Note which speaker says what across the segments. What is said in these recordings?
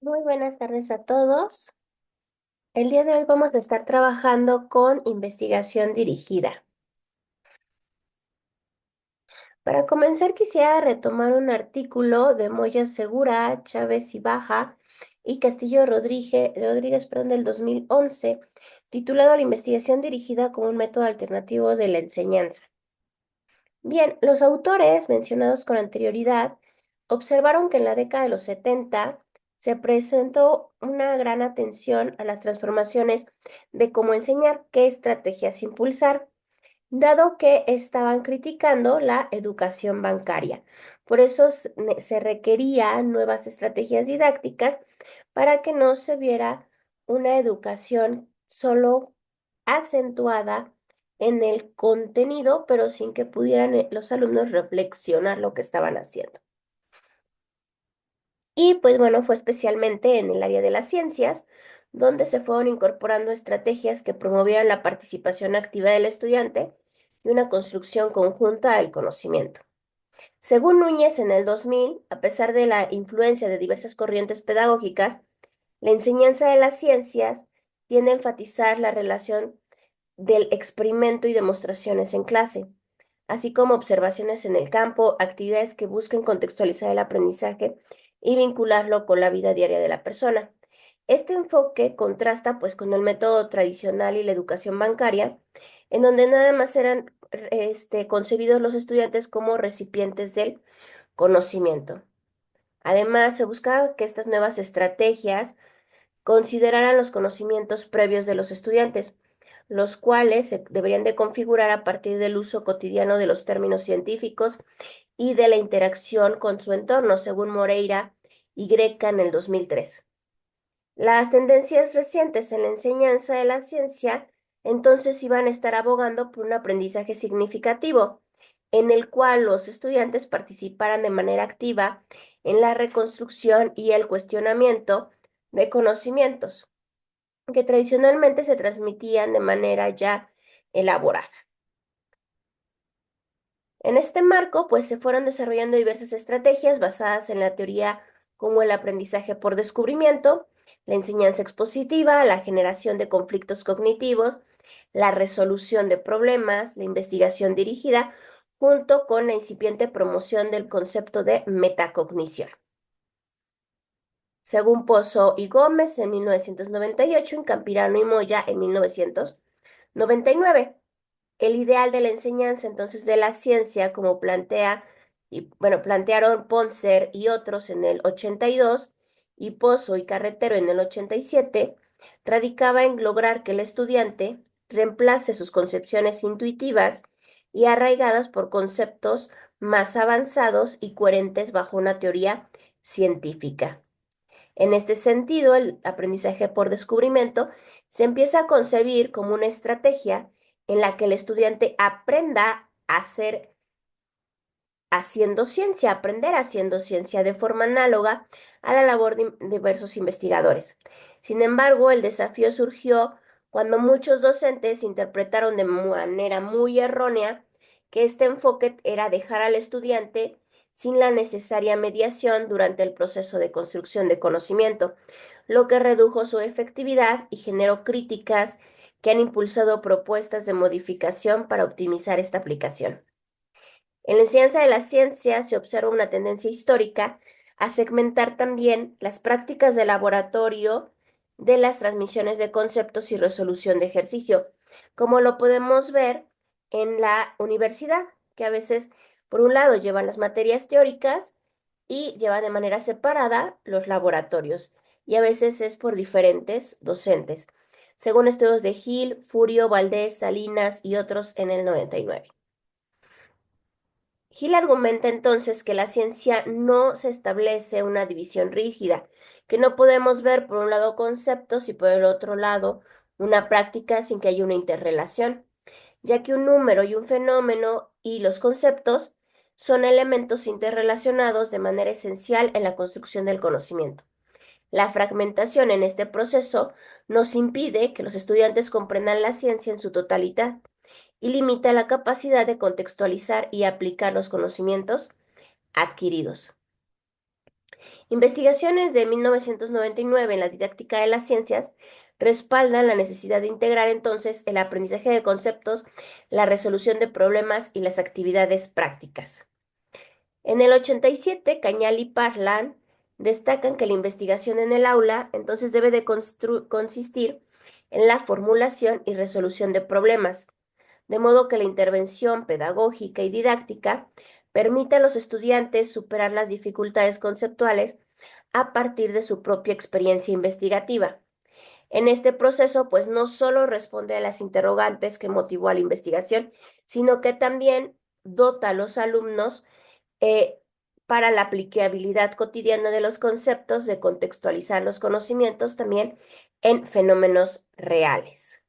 Speaker 1: Muy buenas tardes a todos. El día de hoy vamos a estar trabajando con investigación dirigida. Para comenzar, quisiera retomar un artículo de Moya Segura, Chávez y Baja y Castillo Rodríguez, perdón, del 2011, titulado La investigación dirigida como un método alternativo de la enseñanza. Bien, los autores mencionados con anterioridad observaron que en la década de los 70 se presentó una gran atención a las transformaciones de cómo enseñar, qué estrategias impulsar, dado que estaban criticando la educación bancaria. Por eso se requerían nuevas estrategias didácticas para que no se viera una educación solo acentuada en el contenido, pero sin que pudieran los alumnos reflexionar lo que estaban haciendo. Y pues bueno, fue especialmente en el área de las ciencias, donde se fueron incorporando estrategias que promovieran la participación activa del estudiante y una construcción conjunta del conocimiento. Según Núñez, en el 2000, a pesar de la influencia de diversas corrientes pedagógicas, la enseñanza de las ciencias tiende a enfatizar la relación del experimento y demostraciones en clase, así como observaciones en el campo, actividades que busquen contextualizar el aprendizaje y vincularlo con la vida diaria de la persona. Este enfoque contrasta pues con el método tradicional y la educación bancaria, en donde nada más eran concebidos los estudiantes como recipientes del conocimiento. Además, se buscaba que estas nuevas estrategias consideraran los conocimientos previos de los estudiantes, los cuales se deberían de configurar a partir del uso cotidiano de los términos científicos y de la interacción con su entorno, según Moreira y Greca en el 2003. Las tendencias recientes en la enseñanza de la ciencia entonces iban a estar abogando por un aprendizaje significativo, en el cual los estudiantes participaran de manera activa en la reconstrucción y el cuestionamiento de conocimientos que tradicionalmente se transmitían de manera ya elaborada. En este marco, pues se fueron desarrollando diversas estrategias basadas en la teoría como el aprendizaje por descubrimiento, la enseñanza expositiva, la generación de conflictos cognitivos, la resolución de problemas, la investigación dirigida, junto con la incipiente promoción del concepto de metacognición. Según Pozo y Gómez en 1998, en Campirano y Moya en 1999. El ideal de la enseñanza entonces de la ciencia, como plantearon Poncer y otros en el 82 y Pozo y Carretero en el 87, radicaba en lograr que el estudiante reemplace sus concepciones intuitivas y arraigadas por conceptos más avanzados y coherentes bajo una teoría científica. En este sentido, el aprendizaje por descubrimiento se empieza a concebir como una estrategia en la que el estudiante aprenda a hacer haciendo ciencia, aprender haciendo ciencia de forma análoga a la labor de diversos investigadores. Sin embargo, el desafío surgió cuando muchos docentes interpretaron de manera muy errónea que este enfoque era dejar al estudiante sin la necesaria mediación durante el proceso de construcción de conocimiento, lo que redujo su efectividad y generó críticas que han impulsado propuestas de modificación para optimizar esta aplicación. En la enseñanza de la ciencia se observa una tendencia histórica a segmentar también las prácticas de laboratorio de las transmisiones de conceptos y resolución de ejercicio, como lo podemos ver en la universidad, que a veces, por un lado, llevan las materias teóricas y lleva de manera separada los laboratorios, y a veces es por diferentes docentes, según estudios de Gil, Furio, Valdés, Salinas y otros en el 99. Hill argumenta entonces que la ciencia no se establece una división rígida, que no podemos ver por un lado conceptos y por el otro lado una práctica sin que haya una interrelación, ya que un número y un fenómeno y los conceptos son elementos interrelacionados de manera esencial en la construcción del conocimiento. La fragmentación en este proceso nos impide que los estudiantes comprendan la ciencia en su totalidad y limita la capacidad de contextualizar y aplicar los conocimientos adquiridos. Investigaciones de 1999 en la didáctica de las ciencias respaldan la necesidad de integrar entonces el aprendizaje de conceptos, la resolución de problemas y las actividades prácticas. En el 87, Cañal y Parlan destacan que la investigación en el aula entonces debe de consistir en la formulación y resolución de problemas, de modo que la intervención pedagógica y didáctica permite a los estudiantes superar las dificultades conceptuales a partir de su propia experiencia investigativa. En este proceso, pues no solo responde a las interrogantes que motivó a la investigación, sino que también dota a los alumnos eh, para la aplicabilidad cotidiana de los conceptos, de contextualizar los conocimientos también en fenómenos reales.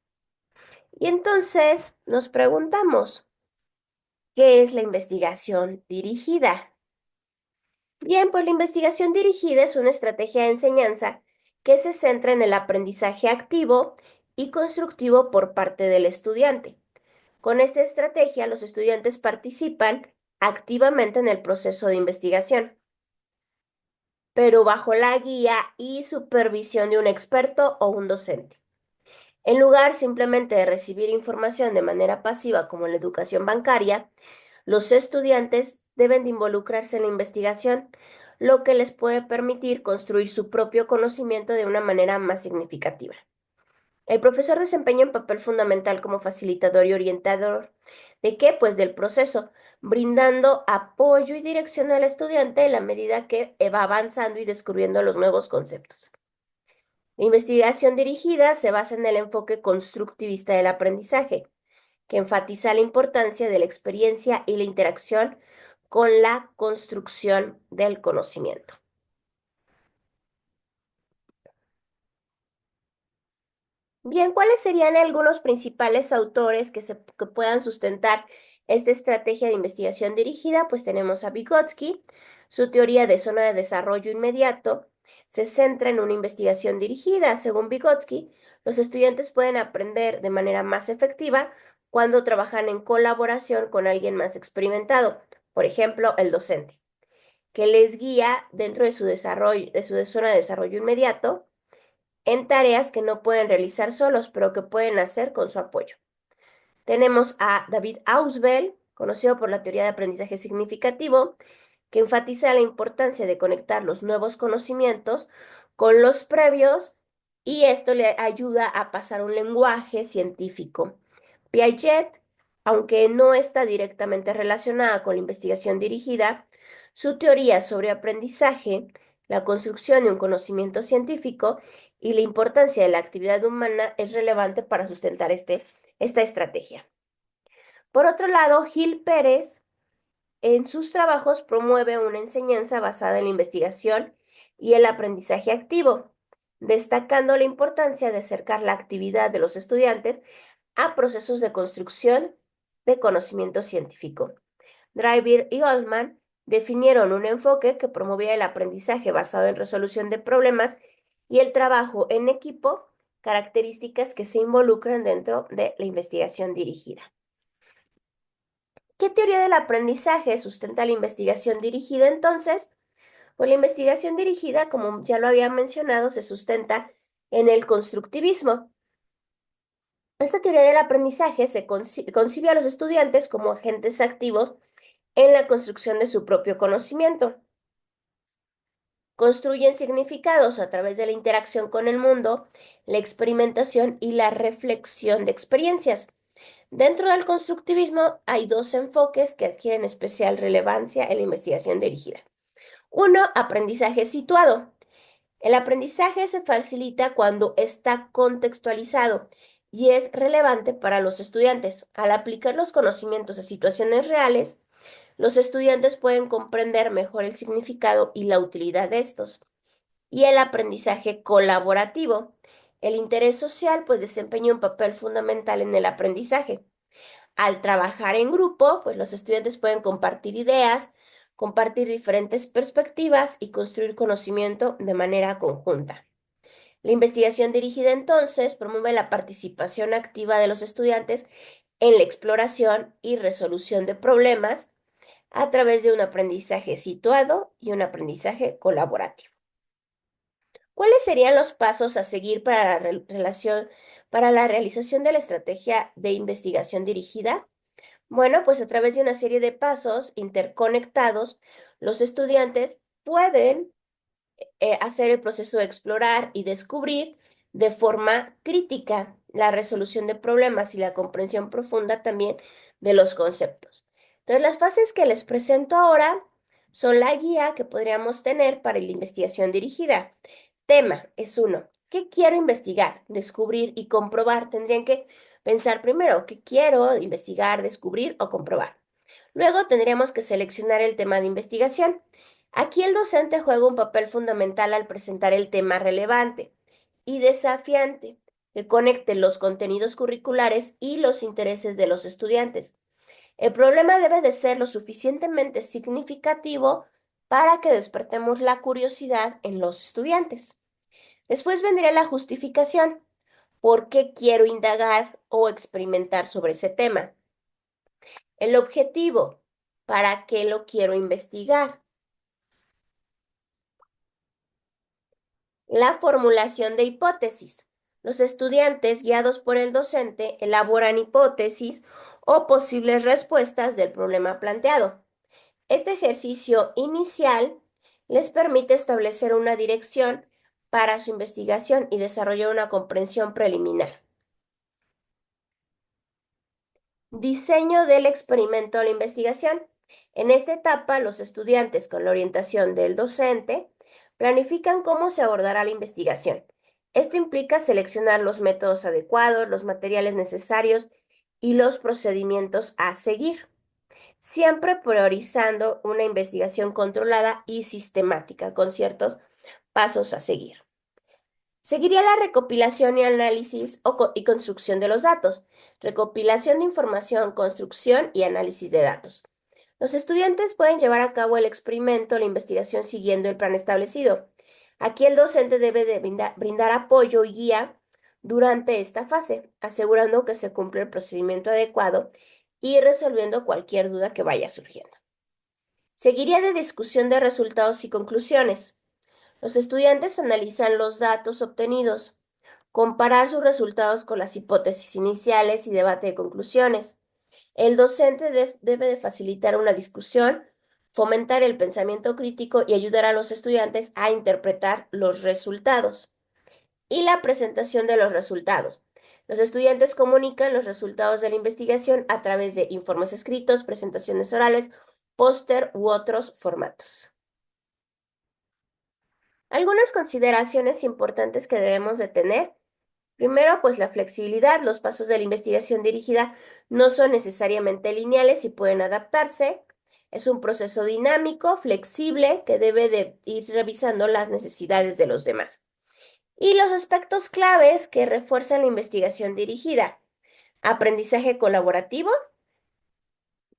Speaker 1: Y entonces nos preguntamos, ¿qué es la investigación dirigida? Bien, pues la investigación dirigida es una estrategia de enseñanza que se centra en el aprendizaje activo y constructivo por parte del estudiante. Con esta estrategia, los estudiantes participan activamente en el proceso de investigación, pero bajo la guía y supervisión de un experto o un docente. En lugar simplemente de recibir información de manera pasiva como en la educación bancaria, los estudiantes deben de involucrarse en la investigación, lo que les puede permitir construir su propio conocimiento de una manera más significativa. El profesor desempeña un papel fundamental como facilitador y orientador. ¿De qué? Pues del proceso, brindando apoyo y dirección al estudiante en la medida que va avanzando y descubriendo los nuevos conceptos. La investigación dirigida se basa en el enfoque constructivista del aprendizaje, que enfatiza la importancia de la experiencia y la interacción con la construcción del conocimiento. Bien, ¿cuáles serían algunos principales autores que puedan sustentar esta estrategia de investigación dirigida? Pues tenemos a Vygotsky. Su teoría de zona de desarrollo inmediato se centra en una investigación dirigida. Según Vygotsky, los estudiantes pueden aprender de manera más efectiva cuando trabajan en colaboración con alguien más experimentado, por ejemplo, el docente, que les guía dentro de su desarrollo, de su zona de desarrollo inmediato en tareas que no pueden realizar solos, pero que pueden hacer con su apoyo. Tenemos a David Ausubel, conocido por la teoría de aprendizaje significativo, que enfatiza la importancia de conectar los nuevos conocimientos con los previos y esto le ayuda a pasar un lenguaje científico. Piaget, aunque no está directamente relacionada con la investigación dirigida, su teoría sobre aprendizaje, la construcción de un conocimiento científico y la importancia de la actividad humana es relevante para sustentar esta estrategia. Por otro lado, Gil Pérez en sus trabajos promueve una enseñanza basada en la investigación y el aprendizaje activo, destacando la importancia de acercar la actividad de los estudiantes a procesos de construcción de conocimiento científico. Driver y Goldman definieron un enfoque que promovía el aprendizaje basado en resolución de problemas y el trabajo en equipo, características que se involucran dentro de la investigación dirigida. ¿Qué teoría del aprendizaje sustenta la investigación dirigida entonces? Pues la investigación dirigida, como ya lo había mencionado, se sustenta en el constructivismo. Esta teoría del aprendizaje se concibe a los estudiantes como agentes activos en la construcción de su propio conocimiento. Construyen significados a través de la interacción con el mundo, la experimentación y la reflexión de experiencias. Dentro del constructivismo hay dos enfoques que adquieren especial relevancia en la investigación dirigida. Uno, aprendizaje situado. El aprendizaje se facilita cuando está contextualizado y es relevante para los estudiantes. Al aplicar los conocimientos a situaciones reales, los estudiantes pueden comprender mejor el significado y la utilidad de estos. Y el aprendizaje colaborativo. El interés social pues desempeña un papel fundamental en el aprendizaje. Al trabajar en grupo, pues los estudiantes pueden compartir ideas, compartir diferentes perspectivas y construir conocimiento de manera conjunta. La investigación dirigida entonces promueve la participación activa de los estudiantes en la exploración y resolución de problemas, a través de un aprendizaje situado y un aprendizaje colaborativo. ¿Cuáles serían los pasos a seguir para la realización de la estrategia de investigación dirigida? Bueno, pues a través de una serie de pasos interconectados, los estudiantes pueden hacer el proceso de explorar y descubrir de forma crítica la resolución de problemas y la comprensión profunda también de los conceptos. Entonces, las fases que les presento ahora son la guía que podríamos tener para la investigación dirigida. Tema es uno. ¿Qué quiero investigar, descubrir y comprobar? Tendrían que pensar primero qué quiero investigar, descubrir o comprobar. Luego tendríamos que seleccionar el tema de investigación. Aquí el docente juega un papel fundamental al presentar el tema relevante y desafiante que conecte los contenidos curriculares y los intereses de los estudiantes. El problema debe de ser lo suficientemente significativo para que despertemos la curiosidad en los estudiantes. Después vendría la justificación. ¿Por qué quiero indagar o experimentar sobre ese tema? El objetivo. ¿Para qué lo quiero investigar? La formulación de hipótesis. Los estudiantes, guiados por el docente, elaboran hipótesis o posibles respuestas del problema planteado. Este ejercicio inicial les permite establecer una dirección para su investigación y desarrollar una comprensión preliminar. Diseño del experimento o la investigación. En esta etapa, los estudiantes, con la orientación del docente, planifican cómo se abordará la investigación. Esto implica seleccionar los métodos adecuados, los materiales necesarios y los procedimientos a seguir, siempre priorizando una investigación controlada y sistemática, con ciertos pasos a seguir. Seguiría la recopilación y análisis y construcción de los datos, recopilación de información, construcción y análisis de datos. Los estudiantes pueden llevar a cabo el experimento o la investigación siguiendo el plan establecido. Aquí el docente debe de brindar apoyo y guía durante esta fase, asegurando que se cumple el procedimiento adecuado y resolviendo cualquier duda que vaya surgiendo. Seguiría de discusión de resultados y conclusiones. Los estudiantes analizan los datos obtenidos, comparar sus resultados con las hipótesis iniciales y debate de conclusiones. El docente debe de facilitar una discusión, fomentar el pensamiento crítico y ayudar a los estudiantes a interpretar los resultados. Y la presentación de los resultados. Los estudiantes comunican los resultados de la investigación a través de informes escritos, presentaciones orales, póster u otros formatos. Algunas consideraciones importantes que debemos de tener. Primero, pues la flexibilidad. Los pasos de la investigación dirigida no son necesariamente lineales y pueden adaptarse. Es un proceso dinámico, flexible, que debe de ir revisando las necesidades de los demás. Y los aspectos claves que refuerzan la investigación dirigida. Aprendizaje colaborativo,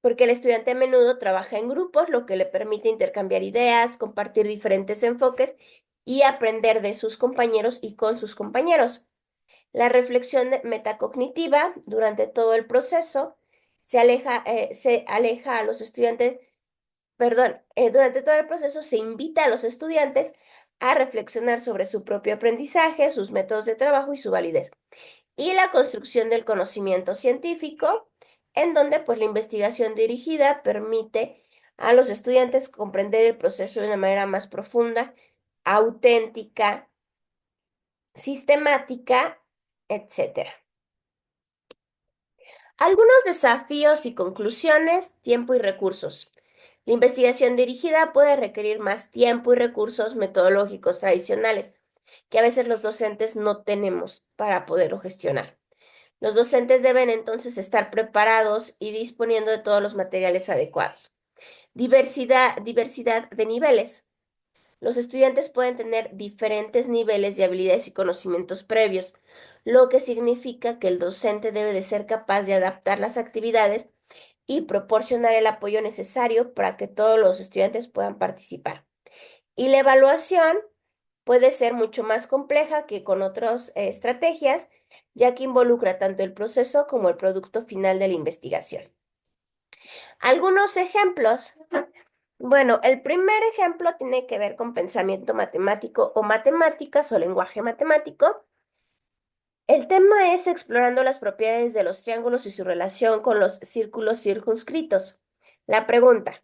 Speaker 1: porque el estudiante a menudo trabaja en grupos, lo que le permite intercambiar ideas, compartir diferentes enfoques y aprender de sus compañeros y con sus compañeros. La reflexión metacognitiva durante todo el proceso se aleja a los estudiantes, perdón, durante todo el proceso se invita a los estudiantes a reflexionar sobre su propio aprendizaje, sus métodos de trabajo y su validez. Y la construcción del conocimiento científico, en donde pues la investigación dirigida permite a los estudiantes comprender el proceso de una manera más profunda, auténtica, sistemática, etcétera. Algunos desafíos y conclusiones, tiempo y recursos. La investigación dirigida puede requerir más tiempo y recursos metodológicos tradicionales que a veces los docentes no tenemos para poderlo gestionar. Los docentes deben entonces estar preparados y disponiendo de todos los materiales adecuados. Diversidad de niveles. Los estudiantes pueden tener diferentes niveles de habilidades y conocimientos previos, lo que significa que el docente debe de ser capaz de adaptar las actividades y proporcionar el apoyo necesario para que todos los estudiantes puedan participar. Y la evaluación puede ser mucho más compleja que con otras estrategias, ya que involucra tanto el proceso como el producto final de la investigación. Algunos ejemplos. Bueno, el primer ejemplo tiene que ver con pensamiento matemático o matemáticas o lenguaje matemático. El tema es explorando las propiedades de los triángulos y su relación con los círculos circunscritos. La pregunta,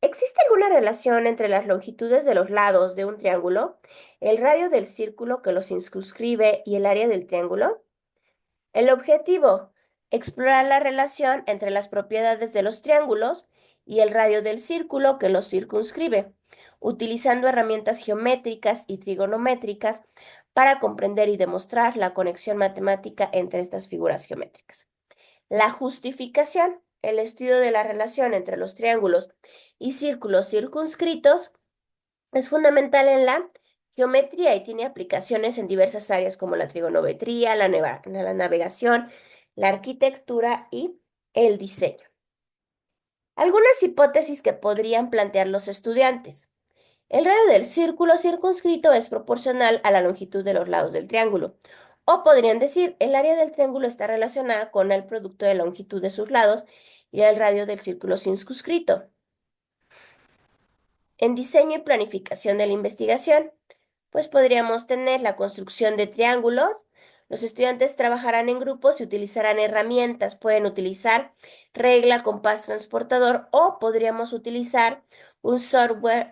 Speaker 1: ¿existe alguna relación entre las longitudes de los lados de un triángulo, el radio del círculo que los circunscribe y el área del triángulo? El objetivo, explorar la relación entre las propiedades de los triángulos y el radio del círculo que los circunscribe, utilizando herramientas geométricas y trigonométricas para comprender y demostrar la conexión matemática entre estas figuras geométricas. La justificación, el estudio de la relación entre los triángulos y círculos circunscritos, es fundamental en la geometría y tiene aplicaciones en diversas áreas como la trigonometría, la navegación, la arquitectura y el diseño. Algunas hipótesis que podrían plantear los estudiantes. El radio del círculo circunscrito es proporcional a la longitud de los lados del triángulo. O podrían decir, el área del triángulo está relacionada con el producto de la longitud de sus lados y el radio del círculo circunscrito. En diseño y planificación de la investigación, pues podríamos tener la construcción de triángulos. Los estudiantes trabajarán en grupos y utilizarán herramientas. Pueden utilizar regla, compás transportador o podríamos utilizar un software,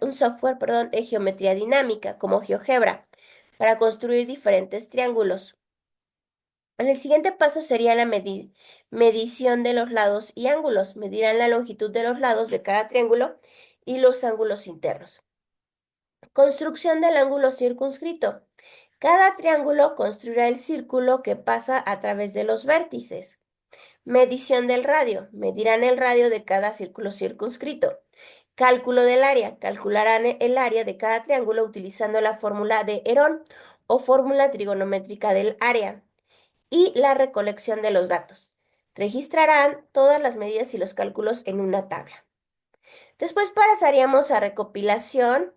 Speaker 1: de geometría dinámica como GeoGebra para construir diferentes triángulos. En el siguiente paso sería la medición de los lados y ángulos. Medirán la longitud de los lados de cada triángulo y los ángulos internos. Construcción del ángulo circunscrito. Cada triángulo construirá el círculo que pasa a través de los vértices. Medición del radio. Medirán el radio de cada círculo circunscrito. Cálculo del área. Calcularán el área de cada triángulo utilizando la fórmula de Herón o fórmula trigonométrica del área. Y la recolección de los datos. Registrarán todas las medidas y los cálculos en una tabla. Después pasaríamos a recopilación,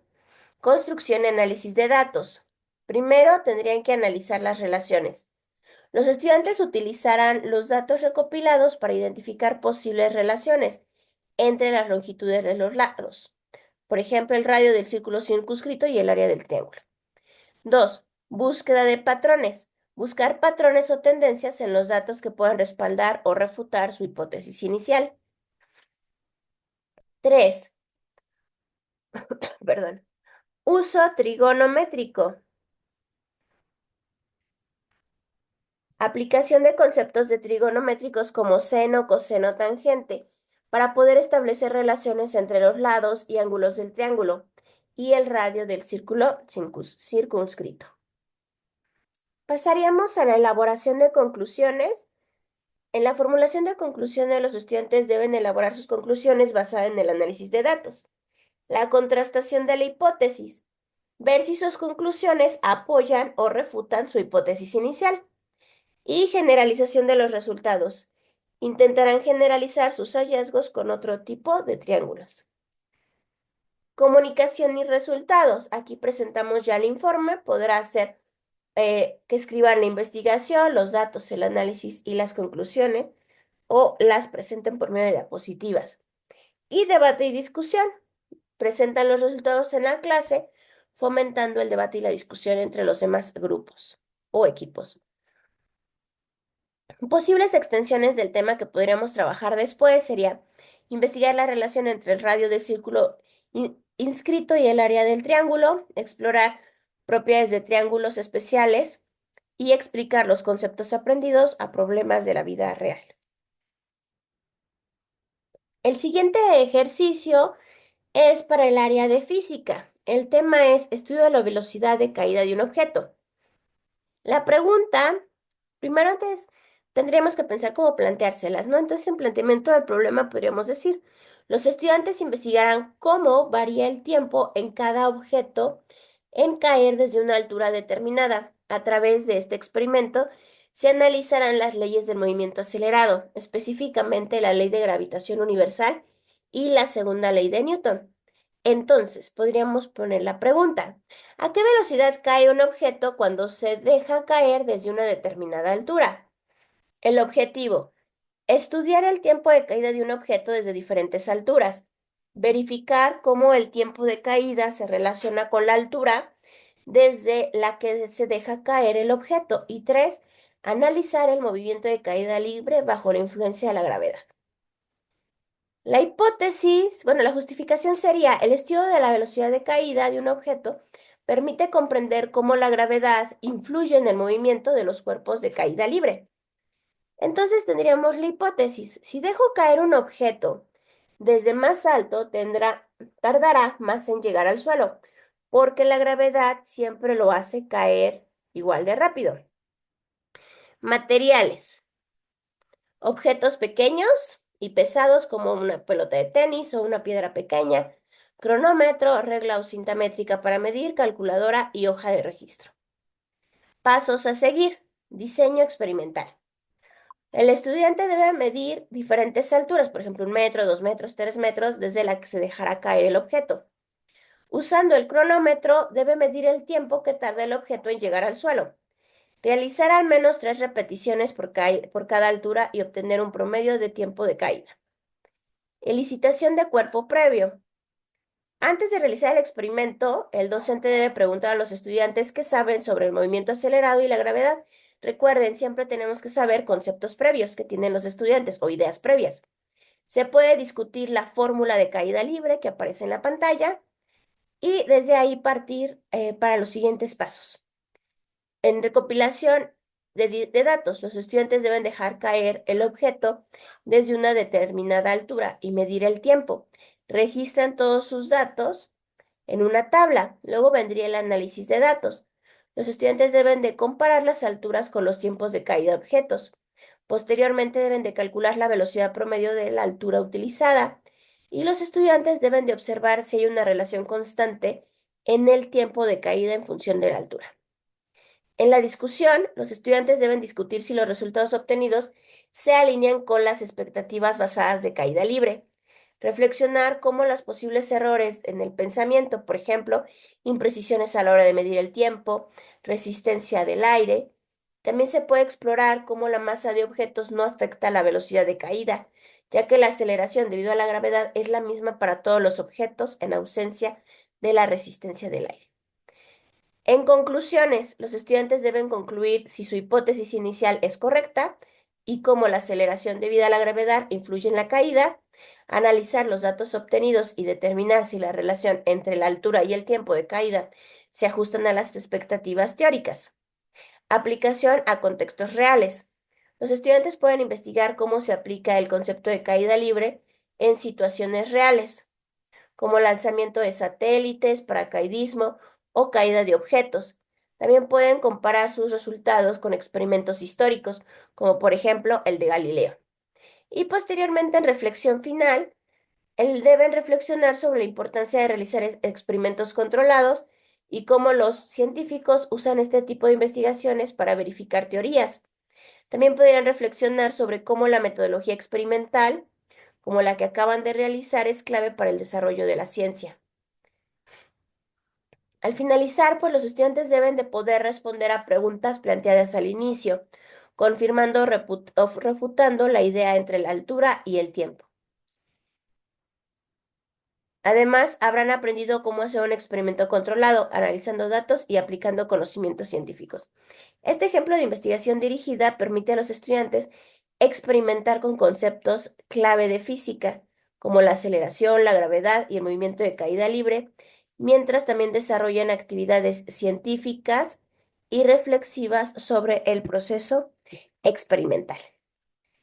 Speaker 1: construcción y análisis de datos. Primero tendrían que analizar las relaciones. Los estudiantes utilizarán los datos recopilados para identificar posibles relaciones entre las longitudes de los lados. Por ejemplo, el radio del círculo circunscrito y el área del triángulo. 2. Búsqueda de patrones. Buscar patrones o tendencias en los datos que puedan respaldar o refutar su hipótesis inicial. 3. Perdón. Uso trigonométrico. Aplicación de conceptos de trigonométricos como seno, coseno, tangente, para poder establecer relaciones entre los lados y ángulos del triángulo y el radio del círculo circunscrito. Pasaríamos a la elaboración de conclusiones. En la formulación de conclusiones, los estudiantes deben elaborar sus conclusiones basadas en el análisis de datos. La contrastación de la hipótesis. Ver si sus conclusiones apoyan o refutan su hipótesis inicial. Y generalización de los resultados. Intentarán generalizar sus hallazgos con otro tipo de triángulos. Comunicación y resultados. Aquí presentamos ya el informe. Podrá ser que escriban la investigación, los datos, el análisis y las conclusiones, o las presenten por medio de diapositivas. Y debate y discusión. Presentan los resultados en la clase, fomentando el debate y la discusión entre los demás grupos o equipos. Posibles extensiones del tema que podríamos trabajar después sería investigar la relación entre el radio del círculo inscrito y el área del triángulo, explorar propiedades de triángulos especiales y explicar los conceptos aprendidos a problemas de la vida real. El siguiente ejercicio es para el área de física. El tema es estudio de la velocidad de caída de un objeto. La pregunta, primero antes, tendríamos que pensar cómo planteárselas, ¿no? Entonces, en planteamiento del problema podríamos decir, los estudiantes investigarán cómo varía el tiempo en cada objeto en caer desde una altura determinada. A través de este experimento, se analizarán las leyes del movimiento acelerado, específicamente la ley de gravitación universal y la segunda ley de Newton. Entonces, podríamos poner la pregunta. ¿A qué velocidad cae un objeto cuando se deja caer desde una determinada altura? El objetivo, Estudiar el tiempo de caída de un objeto desde diferentes alturas. Verificar cómo el tiempo de caída se relaciona con la altura desde la que se deja caer el objeto. Y 3, analizar el movimiento de caída libre bajo la influencia de la gravedad. La hipótesis, bueno, la justificación sería: el estudio de la velocidad de caída de un objeto permite comprender cómo la gravedad influye en el movimiento de los cuerpos de caída libre. Entonces tendríamos la hipótesis: si dejo caer un objeto desde más alto, tardará más en llegar al suelo, porque la gravedad siempre lo hace caer igual de rápido. Materiales: objetos pequeños y pesados como una pelota de tenis o una piedra pequeña, cronómetro, regla o cinta métrica para medir, calculadora y hoja de registro. Pasos a seguir. Diseño experimental. El estudiante debe medir diferentes alturas, por ejemplo, 1 metro, 2 metros, 3 metros, desde la que se dejará caer el objeto. Usando el cronómetro, debe medir el tiempo que tarda el objeto en llegar al suelo. Realizar al menos 3 repeticiones por cada altura y obtener un promedio de tiempo de caída. Elicitación de cuerpo previo. Antes de realizar el experimento, el docente debe preguntar a los estudiantes qué saben sobre el movimiento acelerado y la gravedad. Recuerden, siempre tenemos que saber conceptos previos que tienen los estudiantes o ideas previas. Se puede discutir la fórmula de caída libre que aparece en la pantalla y desde ahí partir para los siguientes pasos. En recopilación de datos, los estudiantes deben dejar caer el objeto desde una determinada altura y medir el tiempo. Registran todos sus datos en una tabla. Luego vendría el análisis de datos. Los estudiantes deben de comparar las alturas con los tiempos de caída de objetos. Posteriormente deben de calcular la velocidad promedio de la altura utilizada y los estudiantes deben de observar si hay una relación constante en el tiempo de caída en función de la altura. En la discusión, los estudiantes deben discutir si los resultados obtenidos se alinean con las expectativas basadas de caída libre. Reflexionar cómo los posibles errores en el pensamiento, por ejemplo, imprecisiones a la hora de medir el tiempo, resistencia del aire. También se puede explorar cómo la masa de objetos no afecta la velocidad de caída, ya que la aceleración debido a la gravedad es la misma para todos los objetos en ausencia de la resistencia del aire. En conclusiones, los estudiantes deben concluir si su hipótesis inicial es correcta y cómo la aceleración debido a la gravedad influye en la caída, analizar los datos obtenidos y determinar si la relación entre la altura y el tiempo de caída se ajustan a las expectativas teóricas. Aplicación a contextos reales. Los estudiantes pueden investigar cómo se aplica el concepto de caída libre en situaciones reales, como lanzamiento de satélites, paracaidismo o caída de objetos. También pueden comparar sus resultados con experimentos históricos, como por ejemplo el de Galileo. Y posteriormente, en reflexión final, deben reflexionar sobre la importancia de realizar experimentos controlados y cómo los científicos usan este tipo de investigaciones para verificar teorías. También podrían reflexionar sobre cómo la metodología experimental, como la que acaban de realizar, es clave para el desarrollo de la ciencia. Al finalizar, pues los estudiantes deben de poder responder a preguntas planteadas al inicio, confirmando o refutando la idea entre la altura y el tiempo. Además, habrán aprendido cómo hacer un experimento controlado, analizando datos y aplicando conocimientos científicos. Este ejemplo de investigación dirigida permite a los estudiantes experimentar con conceptos clave de física, como la aceleración, la gravedad y el movimiento de caída libre, mientras también desarrollan actividades científicas y reflexivas sobre el proceso experimental.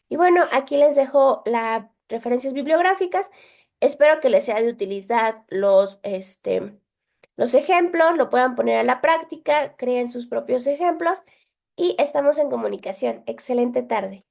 Speaker 1: Y bueno, aquí les dejo las referencias bibliográficas. Espero que les sea de utilidad los ejemplos, lo puedan poner a la práctica, creen sus propios ejemplos y estamos en comunicación. Excelente tarde.